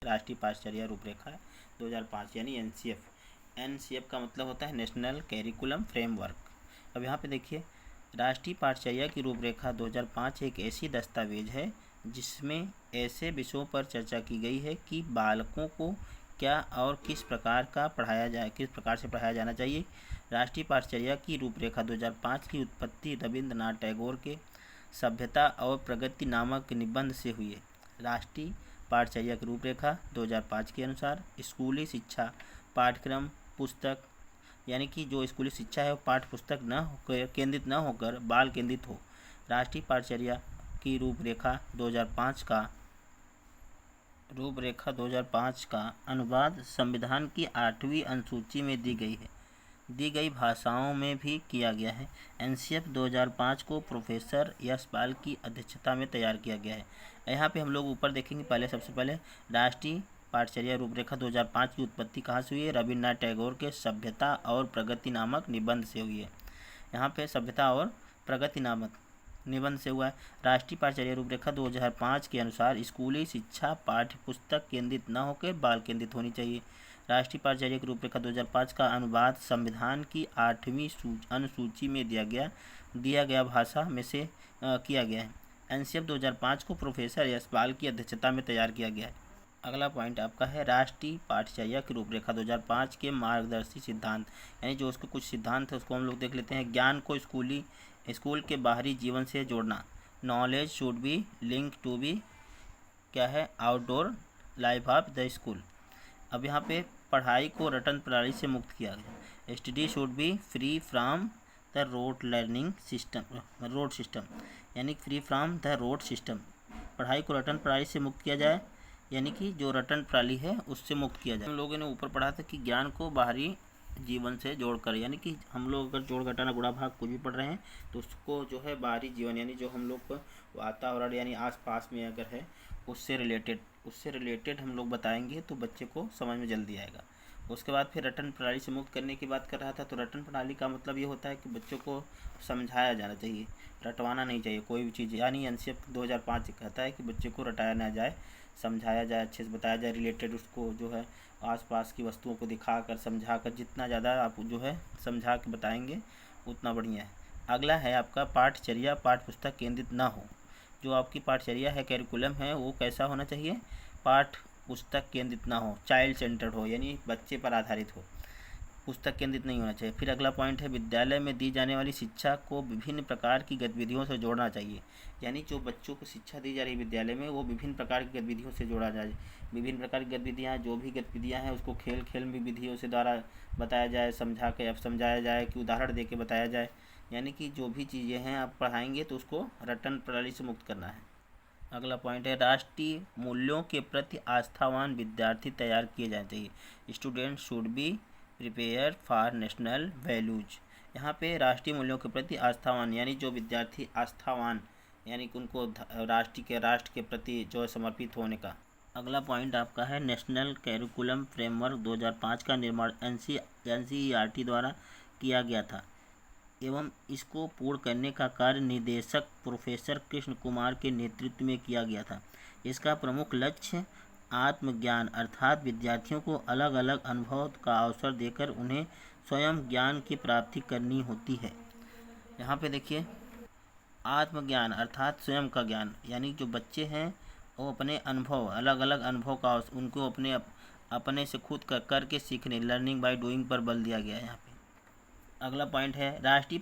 राष्ट्रीय पाठचर्या रूपरेखा 2005 यानी एनसीएफ का मतलब होता है नेशनल कैरिकुलम फ्रेमवर्क। अब यहाँ पे देखिए, राष्ट्रीय पाठचर्या की रूपरेखा 2005 एक ऐसी दस्तावेज है जिसमें ऐसे विषयों पर चर्चा की गई है कि बालकों को क्या और किस प्रकार से पढ़ाया जाना चाहिए। राष्ट्रीय पाठचर्या की रूपरेखा 2005 की उत्पत्ति रविंद्रनाथ टैगोर के सभ्यता और प्रगति नामक निबंध से हुई है। राष्ट्रीय पाठचर्या की रूपरेखा 2005 के अनुसार स्कूली शिक्षा पाठ्यक्रम पुस्तक, यानी कि जो स्कूली शिक्षा है वो पाठ्य पुस्तक केंद्रित न होकर बाल केंद्रित हो। राष्ट्रीय पाठचर्या की रूपरेखा 2005 का अनुवाद संविधान की 8वीं अनुसूची में दी गई भाषाओं में भी किया गया है। एनसीएफ 2005 को प्रोफेसर यशपाल की अध्यक्षता में तैयार किया गया है। यहाँ पे हम लोग ऊपर देखेंगे, सबसे पहले राष्ट्रीय पाठचर्या रूपरेखा 2005 की उत्पत्ति कहाँ से हुई है? रविन्द्रनाथ टैगोर के सभ्यता और प्रगति नामक निबंध से हुई है। यहाँ पे सभ्यता और प्रगति नामक निबंध से हुआ है। राष्ट्रीय पाठचर्या रूपरेखा 2005 के अनुसार स्कूली शिक्षा पाठ्य पुस्तक केंद्रित न होकर बाल केंद्रित होनी चाहिए। राष्ट्रीय पाठचर्या की रूपरेखा 2005 का अनुवाद संविधान की 8वीं अनुसूची में दिया गया भाषा में से किया गया है। एनसीएफ 2005 को प्रोफेसर यशपाल की अध्यक्षता में तैयार किया गया है। अगला पॉइंट आपका है राष्ट्रीय पाठचर्या की रूपरेखा 2005 के मार्गदर्शी सिद्धांत, यानी जो उसके कुछ सिद्धांत है उसको हम लोग देख लेते हैं। ज्ञान को स्कूल के बाहरी जीवन से जोड़ना। Knowledge should be link to be क्या है? Outdoor life of the school. अब यहाँ पे पढ़ाई को रटन प्रणाली से मुक्त किया गया। Study should be free from the rote system, यानी free from the rote system. पढ़ाई को रटन प्रणाली से मुक्त किया जाए, यानी कि जो रटन प्रणाली है उससे मुक्त किया जाए। हम लोगों ने ऊपर पढ़ा था कि ज्ञान को बाहरी जीवन से जोड़कर, यानी कि हम लोग अगर जोड़ घटाना गुणा भाग कुछ भी पढ़ रहे हैं तो उसको जो है बाहरी जीवन, यानी जो हम लोग वातावरण यानी आसपास में अगर है उससे रिलेटेड हम लोग बताएंगे तो बच्चे को समझ में जल्दी आएगा। उसके बाद फिर रटन प्रणाली से मुक्त करने की बात कर रहा था। तो रटन प्रणाली का मतलब ये होता है कि बच्चों को समझाया जाना चाहिए, रटवाना नहीं चाहिए कोई भी चीज़। यानी एनसीएफ 2005 कहता है कि बच्चे को रटाया ना जाए, समझाया जाए, अच्छे से बताया जाए, रिलेटेड उसको जो है आसपास की वस्तुओं को दिखाकर समझाकर, जितना ज़्यादा आप जो है समझा के बताएंगे उतना बढ़िया है। अगला है आपका पाठचर्या पाठ्य पुस्तक केंद्रित ना हो। जो आपकी पाठचर्या है, कैरिकुलम है, वो कैसा होना चाहिए? पाठ्य पुस्तक केंद्रित ना हो, चाइल्ड सेंटर्ड हो, यानी बच्चे पर आधारित हो, पुस्तक केंद्रित नहीं होना चाहिए। फिर अगला पॉइंट है विद्यालय में दी जाने वाली शिक्षा को विभिन्न प्रकार की गतिविधियों से जोड़ना चाहिए। यानी जो बच्चों को शिक्षा दी जा रही है विद्यालय में वो विभिन्न प्रकार की गतिविधियों से जोड़ा जाए। विभिन्न प्रकार की गतिविधियाँ, जो भी गतिविधियाँ हैं उसको खेल में विधियों से द्वारा बताया जाए, समझाया जाए कि उदाहरण दे के बताया जाए। यानी कि जो भी चीज़ें हैं आप पढ़ाएंगे तो उसको रटन प्रणाली से मुक्त करना है। अगला पॉइंट है राष्ट्रीय मूल्यों के प्रति आस्थावान विद्यार्थी तैयार किए जाने चाहिए। Student should be prepare for national values. यहाँ पे राष्ट्रीय मूल्यों के प्रति आस्थावान, यानी जो विद्यार्थी आस्थावान, यानी कि उनको राष्ट्र के प्रति जो समर्पित होने का। अगला पॉइंट आपका है नेशनल कैरिकुलम फ्रेमवर्क 2005 का निर्माण एनसीईआरटी द्वारा किया गया था एवं इसको पूर्ण करने का कार्य निदेशक प्रोफेसर कृष्ण कुमार के नेतृत्व में किया गया था। इसका प्रमुख लक्ष्य आत्मज्ञान अर्थात विद्यार्थियों को अलग अलग अनुभव का अवसर देकर उन्हें स्वयं ज्ञान की प्राप्ति करनी होती है। यहाँ पे देखिए, आत्मज्ञान अर्थात स्वयं का ज्ञान, यानी जो बच्चे हैं वो अपने अनुभव, अलग अलग अनुभव का उनको अपने से खुद करके सीखने, लर्निंग बाय डूइंग पर बल दिया गया है यहाँ पे। अगला पॉइंट है राष्ट्रीय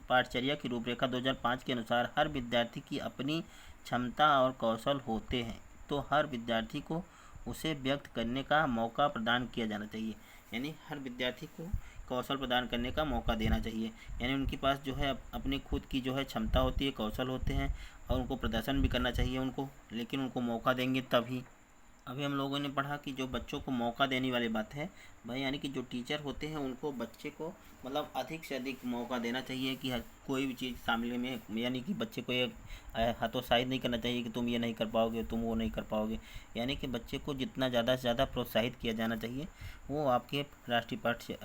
पाठचर्या की रूपरेखा 2005 के अनुसार हर विद्यार्थी की अपनी क्षमता और कौशल होते हैं, तो हर विद्यार्थी को उसे व्यक्त करने का मौका प्रदान किया जाना चाहिए। यानी हर विद्यार्थी को कौशल प्रदान करने का मौका देना चाहिए। यानी उनके पास जो है अपनी खुद की जो है क्षमता होती है, कौशल होते हैं और उनको प्रदर्शन भी करना चाहिए उनको, लेकिन उनको मौका देंगे तभी। अभी हम लोगों ने पढ़ा कि जो बच्चों को मौका देने वाली बात है भाई, यानी कि जो टीचर होते हैं उनको बच्चे को मतलब अधिक से अधिक मौका देना चाहिए कि कोई भी चीज़ सामने में, यानी कि बच्चे को ये हतोत्साहित नहीं करना चाहिए कि तुम ये नहीं कर पाओगे, तुम वो नहीं कर पाओगे। यानी कि बच्चे को जितना ज़्यादा से ज़्यादा प्रोत्साहित किया जाना चाहिए। वो आपके राष्ट्रीय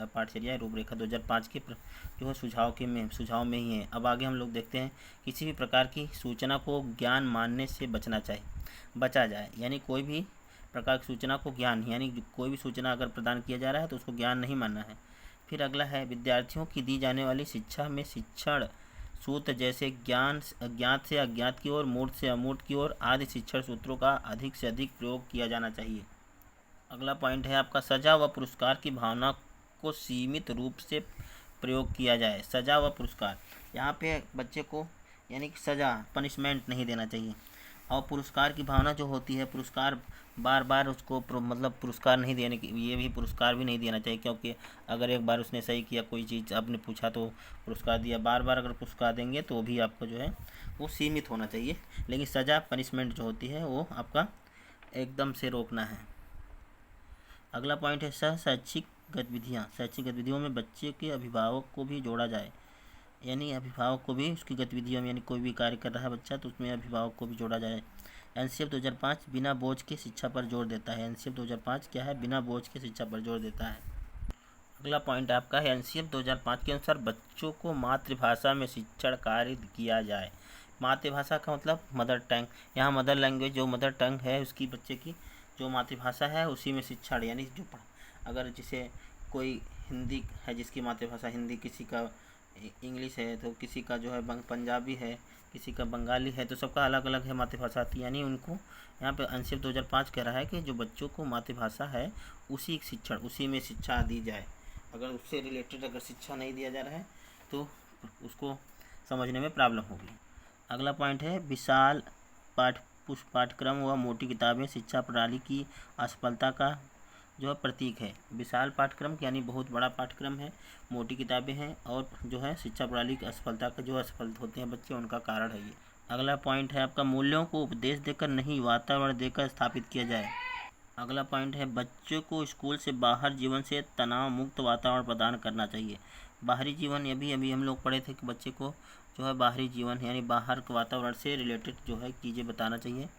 पाठचर्या रूपरेखा 2005 के जो है सुझाव में ही है। अब आगे हम लोग देखते हैं किसी भी प्रकार की सूचना को ज्ञान मानने से बचा जाए। यानी कोई भी प्रकार की सूचना को ज्ञान, यानी कोई भी सूचना अगर प्रदान किया जा रहा है तो उसको ज्ञान नहीं मानना है। फिर अगला है विद्यार्थियों की दी जाने वाली शिक्षा में शिक्षण सूत्र जैसे ज्ञान अज्ञात से अज्ञात की ओर, मूर्त से अमूर्त की ओर आदि शिक्षण सूत्रों का अधिक से अधिक प्रयोग किया जाना चाहिए। अगला पॉइंट है आपका सजा व पुरस्कार की भावना को सीमित रूप से प्रयोग किया जाए। सजा व पुरस्कार, यहाँ पे बच्चे को यानी कि सज़ा पनिशमेंट नहीं देना चाहिए। और पुरस्कार की भावना जो होती है, पुरस्कार बार बार उसको मतलब पुरस्कार नहीं देने की, ये भी पुरस्कार भी नहीं देना चाहिए, क्योंकि अगर एक बार उसने सही किया, कोई चीज़ आपने पूछा तो पुरस्कार दिया, बार बार अगर पुरस्कार देंगे तो भी आपको जो है वो सीमित होना चाहिए। लेकिन सज़ा पनिशमेंट जो होती है वो आपका एकदम से रोकना है। अगला पॉइंट है शैक्षिक गतिविधियाँ। शैक्षिक गतिविधियों में बच्चे के अभिभावक को भी जोड़ा जाए, यानी अभिभावक को भी उसकी गतिविधियों में, यानी कोई भी कार्य कर रहा है बच्चा तो उसमें अभिभावक को भी जोड़ा जाए। एनसीएफ 2005 बिना बोझ के शिक्षा पर जोर देता है। एनसीएफ 2005 क्या है? बिना बोझ के शिक्षा पर जोर देता है। अगला पॉइंट आपका है एनसीएफ 2005 के अनुसार बच्चों को मातृभाषा में शिक्षण कार्य किया जाए। मातृभाषा का मतलब मदर टंग, यहाँ मदर लैंग्वेज जो मदर टंग है उसकी, बच्चे की जो मातृभाषा है उसी में शिक्षण, यानी जो अगर जैसे कोई हिंदी है जिसकी मातृभाषा हिंदी, किसी का इंग्लिश है तो किसी का जो है पंजाबी है, किसी का बंगाली है, तो सबका अलग अलग है मातृभाषा आती है। यानी उनको यहाँ पे एनसीएफ 2005 कह रहा है कि जो बच्चों को मातृभाषा है उसी शिक्षण, उसी में शिक्षा दी जाए। अगर उससे रिलेटेड अगर शिक्षा नहीं दिया जा रहा है तो उसको समझने में प्रॉब्लम होगी। अगला पॉइंट है विशाल पाठ्यक्रम व मोटी किताबें शिक्षा प्रणाली की असफलता का जो है प्रतीक है। विशाल पाठ्यक्रम यानी बहुत बड़ा पाठ्यक्रम है, मोटी किताबें हैं और जो है शिक्षा प्रणाली की असफलता का जो असफल होते हैं बच्चे, उनका कारण है ये। अगला पॉइंट है आपका मूल्यों को उपदेश देकर नहीं वातावरण देकर स्थापित किया जाए। अगला पॉइंट है बच्चों को स्कूल से बाहर जीवन से तनाव मुक्त वातावरण प्रदान करना चाहिए। बाहरी जीवन, अभी हम लोग पढ़े थे कि बच्चे को जो है बाहरी जीवन यानी बाहर के वातावरण से रिलेटेड जो है चीज़ें बताना चाहिए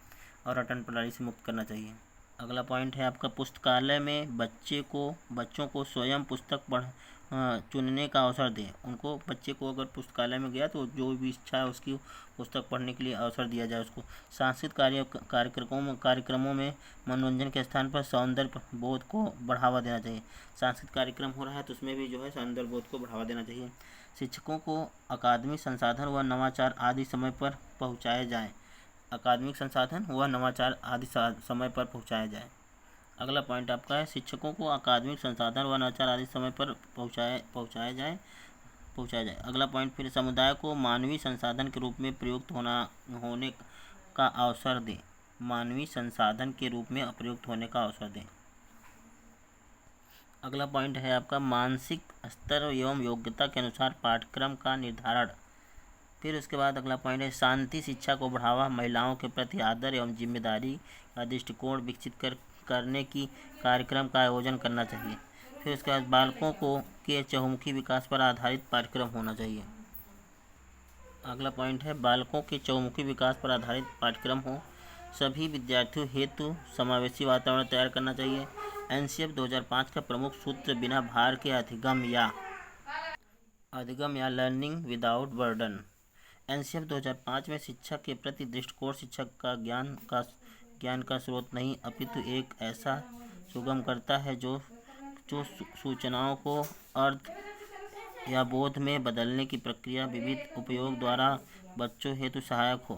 और रटन प्रणाली से मुक्त करना चाहिए। अगला पॉइंट है आपका पुस्तकालय में बच्चों को स्वयं पुस्तक चुनने का अवसर दें। उनको, बच्चे को अगर पुस्तकालय में गया तो जो भी इच्छा है उसकी पुस्तक पढ़ने के लिए अवसर दिया जाए उसको। सांस्कृतिक कार्यक्रमों में मनोरंजन के स्थान पर सौंदर्य बोध को बढ़ावा देना चाहिए। सांस्कृतिक कार्यक्रम हो रहा है तो उसमें भी जो है सौंदर्य बोध को बढ़ावा देना चाहिए। शिक्षकों को अकादमिक संसाधन व नवाचार आदि समय पर पहुँचाए जाएँ। अकादमिक संसाधन व नवाचार आदि समय पर पहुँचाया जाए। अगला पॉइंट आपका है शिक्षकों को अकादमिक संसाधन व नवाचार आदि समय पर पहुँचाया जाए। अगला पॉइंट फिर समुदाय को मानवीय संसाधन के रूप में प्रयुक्त होने का अवसर दें। मानवीय संसाधन के रूप में प्रयुक्त होने का अवसर दें। अगला पॉइंट है आपका मानसिक स्तर एवं योग्यता के अनुसार पाठ्यक्रम का निर्धारण। फिर उसके बाद अगला पॉइंट है शांति शिक्षा को बढ़ावा, महिलाओं के प्रति आदर एवं जिम्मेदारी का दृष्टिकोण विकसित करने की कार्यक्रम का आयोजन करना चाहिए। फिर उसके बाद बालकों के चहुमुखी विकास पर आधारित पाठ्यक्रम होना चाहिए। अगला पॉइंट है बालकों के चहुमुखी विकास पर आधारित पाठ्यक्रम हो, सभी विद्यार्थियों हेतु समावेशी वातावरण तैयार करना चाहिए। एनसीएफ 2005 का प्रमुख सूत्र बिना भार के अधिगम या लर्निंग विदाउट बर्डन। एनसीएफ 2005 में शिक्षा के प्रति दृष्टिकोण शिक्षक का ज्ञान का स्रोत नहीं अपितु एक ऐसा सुगम करता है जो सूचनाओं को अर्थ या बोध में बदलने की प्रक्रिया विविध उपयोग द्वारा बच्चों हेतु सहायक हो।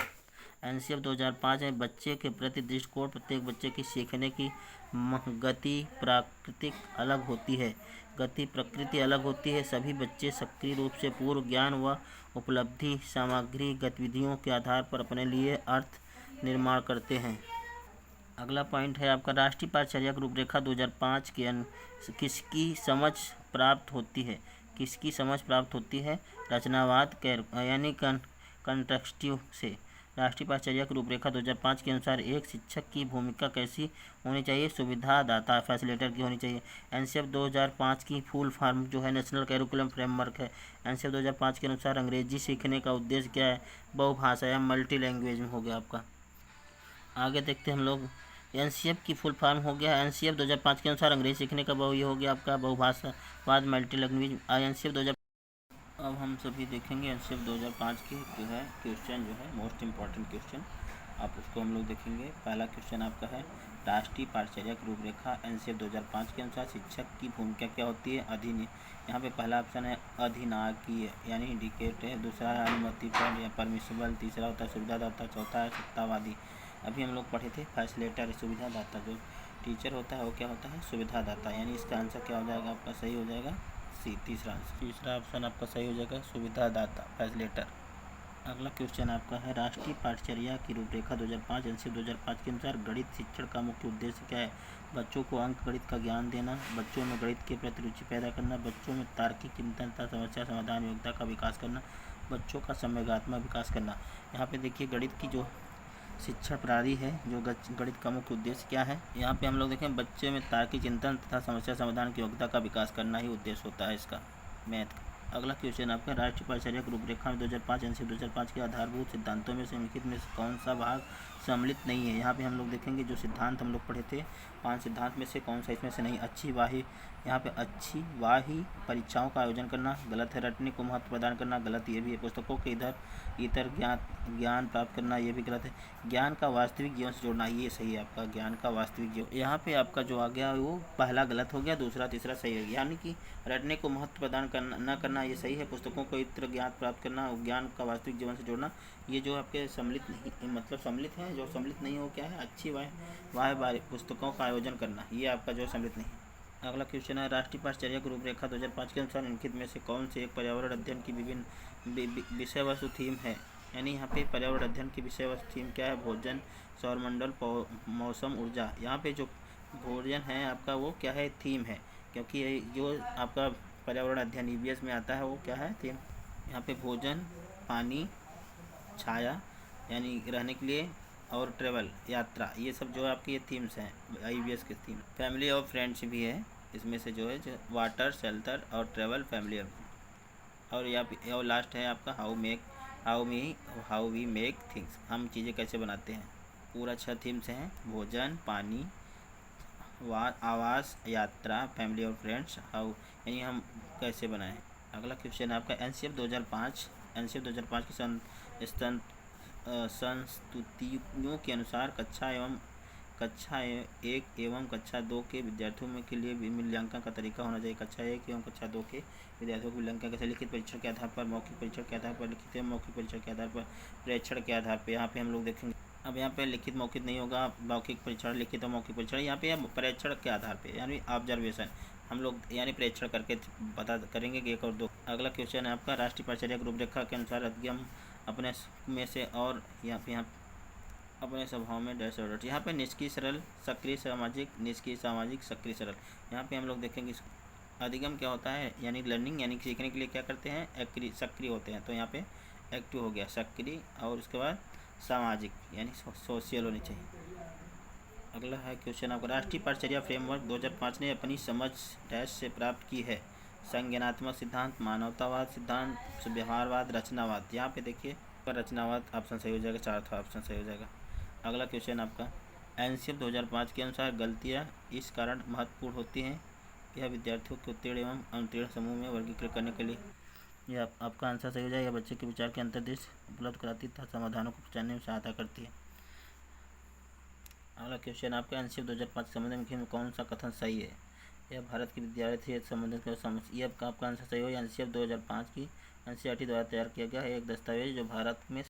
एनसीएफ 2005 में बच्चे के प्रति दृष्टिकोण प्रत्येक बच्चे की सीखने की गति प्रकृति अलग होती है। सभी बच्चे सक्रिय रूप से पूर्व ज्ञान व उपलब्धि सामग्री गतिविधियों के आधार पर अपने लिए अर्थ निर्माण करते हैं। अगला पॉइंट है आपका राष्ट्रीय पाठचर्या रूपरेखा 2005 के किसकी समझ प्राप्त होती है? रचनावाद यानी कंटेक्स्टिव से। राष्ट्रीय पाठचर्या की रूपरेखा 2005 के अनुसार एक शिक्षक की भूमिका कैसी होनी चाहिए? सुविधादाता फैसिलिटेटर की होनी चाहिए। एनसीएफ 2005 की फुल फॉर्म जो है नेशनल कैरिकुलम फ्रेमवर्क है। एनसीएफ 2005 के अनुसार अंग्रेजी सीखने का उद्देश्य क्या है? बहुभाषा या मल्टी लैंग्वेज में हो गया आपका। आगे देखते हैं हम लोग। एनसीएफ की फुल फॉर्म हो गया एनसीएफ 2005 के अनुसार अंग्रेजी सीखने का ये हो गया आपका बहुभाषावाद मल्टी लैंग्वेज। एनसीएफ 2000 अब हम सभी देखेंगे एनसीएफ 2005 के जो है क्वेश्चन जो है मोस्ट इम्पॉर्टेंट क्वेश्चन। आप उसको हम लोग देखेंगे। पहला क्वेश्चन आपका है राष्ट्रीय पाठचर्या की रूपरेखा एनसीएफ 2005 के अनुसार शिक्षक की भूमिका क्या होती है? यहाँ पे पहला ऑप्शन है अधिनायकीय यानी इंडिकेट है, दूसरा है अनुमतिपर या परमिसिबल, तीसरा होता है सुविधादाता, चौथा है सत्तावादी। अभी हम लोग पढ़े थे फैसिलिटेटर सुविधादाता, जो टीचर होता है वो क्या होता है? सुविधादाता। यानी इसका आंसर क्या हो जाएगा आपका? सही हो जाएगा सी, तीसरा ऑप्शन आपका सही हो जाएगा सुविधादाता, फैसिलिटेटर। अगला क्वेश्चन आपका है राष्ट्रीय पाठचर्या की रूपरेखा 2005 एनसीएफ 2005 के अनुसार गणित शिक्षण का मुख्य उद्देश्य क्या है? बच्चों को अंक गणित का ज्ञान देना, बच्चों में गणित के प्रति रुचि पैदा करना, बच्चों में तार्किक चिंतन तथा समस्या समाधान योग्यता का विकास करना, बच्चों का संवेगात्मक विकास करना। यहाँ पे देखिए गणित की जो शिक्षा प्रणाली है, जो गणित का मुख्य उद्देश्य क्या है? यहाँ पे हम लोग देखें बच्चे में तार्किक चिंतन तथा समस्या समाधान की योग्यता का विकास करना ही उद्देश्य होता है इसका, मैथ का। अगला क्वेश्चन आपका राष्ट्रीय पाठचर्या की रूपरेखा में 2005 एनसीएफ 2005 के आधारभूत सिद्धांतों में से निम्नलिखित में से कौन सा भाग सम्मिलित नहीं है? यहाँ पे हम लोग देखेंगे जो सिद्धांत हम लोग पढ़े थे 5 सिद्धांत में से कौन सा इसमें से नहीं? अच्छी वाही, यहाँ पे अच्छी वाही परीक्षाओं का आयोजन करना गलत है, रटने को महत्व प्रदान करना गलत, ये भी है, पुस्तकों के इतर ज्ञान प्राप्त करना ये भी गलत है, ज्ञान का वास्तविक जीवन से जोड़ना ये सही है आपका, ज्ञान का वास्तविक जीवन। यहाँ पे आपका जो आ गया वो पहला गलत हो गया, दूसरा तीसरा सही हो गया। यानी कि रटने को महत्व प्रदान करना न करना ये सही है, पुस्तकों को इतर ज्ञान प्राप्त करना और ज्ञान का वास्तविक जीवन से जोड़ना ये जो आपके सम्मिलित नहीं, मतलब सम्मिलित है, जो सम्मिलित नहीं हो क्या है? अच्छी वाह पुस्तकों का आयोजन करना, ये आपका जो सम्मिलित नहीं है। अगला क्वेश्चन है राष्ट्रीय पाठचर्या की रूपरेखा 2005 के अनुसार निम्नलिखित में से कौन से एक पर्यावरण अध्ययन की विभिन्न विषय वस्तु थीम है? यानी यहाँ पे पर्यावरण अध्ययन की विषय वस्तु थीम क्या है? भोजन, सौरमंडल, मौसम, ऊर्जा। यहाँ पे जो भोजन है आपका वो क्या है? थीम है, क्योंकि ये जो आपका पर्यावरण अध्ययन ईवीएस में आता है वो क्या है? थीम। यहाँ पे भोजन, पानी, छाया यानी रहने के लिए, और ट्रेवल यात्रा, ये सब जो है आपके ये थीम्स हैं ईवीएस के थीम। फैमिली और फ्रेंड्स भी है इसमें से, जो है जो वाटर, शेल्टर और ट्रेवल, फैमिली और लास्ट है आपका हाउ वी मेक थिंग्स, हम चीज़ें कैसे बनाते हैं। पूरा 6 थीम्स हैं, भोजन, पानी, आवास, यात्रा, फैमिली और फ्रेंड्स, हाउ यानी हम कैसे बनाएं। अगला क्वेश्चन है आपका एनसीएफ 2005 की संस्तुतियों के अनुसार कक्षा 1 एवं कक्षा 2 के विद्यार्थियों में के लिए मूल्यांकन का तरीका होना चाहिए। कक्षा 1 एवं कक्षा 2 के विद्यार्थियों को मूल्यांकन कैसे? लिखित परीक्षण के आधार पर, मौखिक परीक्षण के आधार पर, लिखित एवं मौखिक परीक्षण के आधार पर, प्रेक्षण के आधार पर। यहाँ पे हम लोग देखेंगे अब यहाँ पे लिखित मौखिक नहीं होगा, मौखिक परीक्षण, लिखित और मौखिक परीक्षण, यहाँ पे प्रेक्षण के आधार पे यानी ऑब्जर्वेशन हम लोग यानी प्रेक्षण करके पता करेंगे कि 1 और 2। अगला क्वेश्चन है आपका राष्ट्रीय पाठचर्या की रूपरेखा के अनुसार अधिगम अपने में से और यहाँ अपने स्वभाव में डैश और यहाँ पे निष्क्रिय सरल, सक्रिय सामाजिक, निष्क्रिय सामाजिक, सक्रिय सरल। यहाँ पे हम लोग देखेंगे अधिगम क्या होता है, यानी लर्निंग यानी सीखने के लिए क्या करते हैं? सक्रिय होते हैं, तो यहाँ पे एक्टिव हो गया सक्रिय, और उसके बाद सामाजिक यानी सोशल होनी चाहिए। अगला है क्वेश्चन आपका राष्ट्रीय पाठचर्या फ्रेमवर्क 2005 ने अपनी समझ डैश से प्राप्त की है? संज्ञानात्मक सिद्धांत, मानवतावाद सिद्धांत, व्यवहारवाद, रचनावाद। यहाँ पे देखिए रचनावाद ऑप्शन सही हो जाएगा, चौथा ऑप्शन सही हो जाएगा। अगला क्वेश्चन आपका एनसीएफ 2005 के अनुसार गलतियाँ इस कारण महत्वपूर्ण होती हैं, यह विद्यार्थियों के उत्तीर्ण एवं अनुत्तीर्ण समूह में वर्गीकृत करने के लिए, यह आपका आंसर सही हो जाएगा। बच्चे के विचार के अंतर्दृष्टि उपलब्ध कराती तथा समाधानों को पहचानने में सहायता करती है। अगला क्वेश्चन आपका एनसीएफ 2005 के संबंध में कौन सा कथन सही है? यह भारत की विद्यार्थी संबंधित ये आपका आंसर सही हो। एनसीएफ 2005 की एनसीईआरटी द्वारा तैयार किया गया है एक दस्तावेज जो भारत में